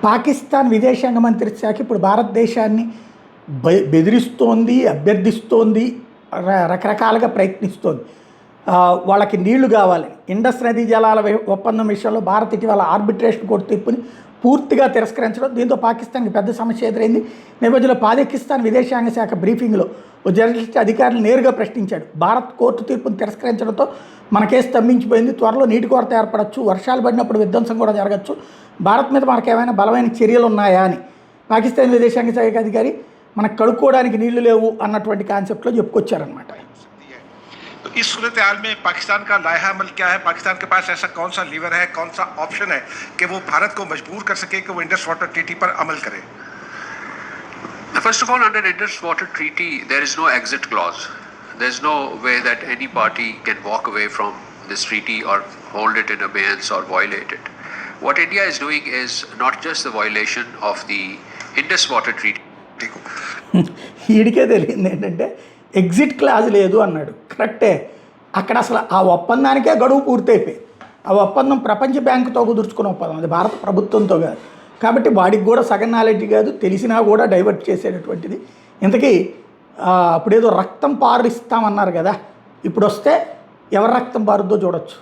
పాకిస్తాన్ విదేశాంగ మంత్రిత్వ శాఖ ఇప్పుడు భారతదేశాన్ని బెదిరిస్తోంది, అభ్యర్థిస్తోంది, రకరకాలుగా ప్రయత్నిస్తోంది. వాళ్ళకి నీళ్లు కావాలి. ఇండస్ నదీ జలాల ఒప్పందం విషయంలో భారత్ ఇటీవల ఆర్బిట్రేషన్ కోర్టు తీర్పుని పూర్తిగా తిరస్కరించడం, దీంతో పాకిస్తాన్కి పెద్ద సమస్య ఎదురైంది. నేపథ్యంలో పాకిస్తాన్ విదేశాంగ శాఖ బ్రీఫింగ్లో ఓ జర్నలిస్ట్ అధికారులు నేరుగా ప్రశ్నించాడు. భారత్ కోర్టు తీర్పును తిరస్కరించడంతో మన కేసు స్తంభించిపోయింది, త్వరలో నీటి కొరత ఏర్పడవచ్చు, వర్షాలు పడినప్పుడు విధ్వంసం కూడా జరగచ్చు, భారత్ మీద మనకు ఏమైనా బలమైన చర్యలు ఉన్నాయా అని పాకిస్తాన్ విదేశాంగ శాఖ అధికారి మనకు కడుక్కోవడానికి నీళ్లు లేవు అన్నటువంటి కాన్సెప్ట్లో చెప్పుకొచ్చారనమాట. तो इस सूरत हाल में पाकिस्तान का लाया अमल क्या है? पाकिस्तान के पास ऐसा कौन सा लीवर है, कौन सा ऑप्शन है कि वो भारत को मजबूर कर सके कि वो इंडस वाटर ट्रीटी पर अमल करे? First of all, under Indus Water Treaty, there is no exit clause. There is no way that any party can walk away from this treaty or hold it in abeyance or violate it. What India is doing is not just the violation of the Indus Water Treaty. ఈడికే తెలియంది ఏంటంటే exit clause లేదు అన్నాడు. కరెక్టే. అక్కడ అసలు ఆ ఒప్పందానికే గడువు పూర్తయిపోయింది. ఆ ఒప్పందం ప్రపంచ బ్యాంకుతో కుదుర్చుకున్న ఒప్పందం, అది భారత ప్రభుత్వంతో కాదు. కాబట్టి వాడికి కూడా సగం నాలెడ్జ్ కాదు, తెలిసినా కూడా డైవర్ట్ చేసేటటువంటిది. ఇంతకీ అప్పుడేదో రక్తం పారుస్తామన్నారు కదా, ఇప్పుడు వస్తే ఎవరి రక్తం పారుద్దో చూడొచ్చు.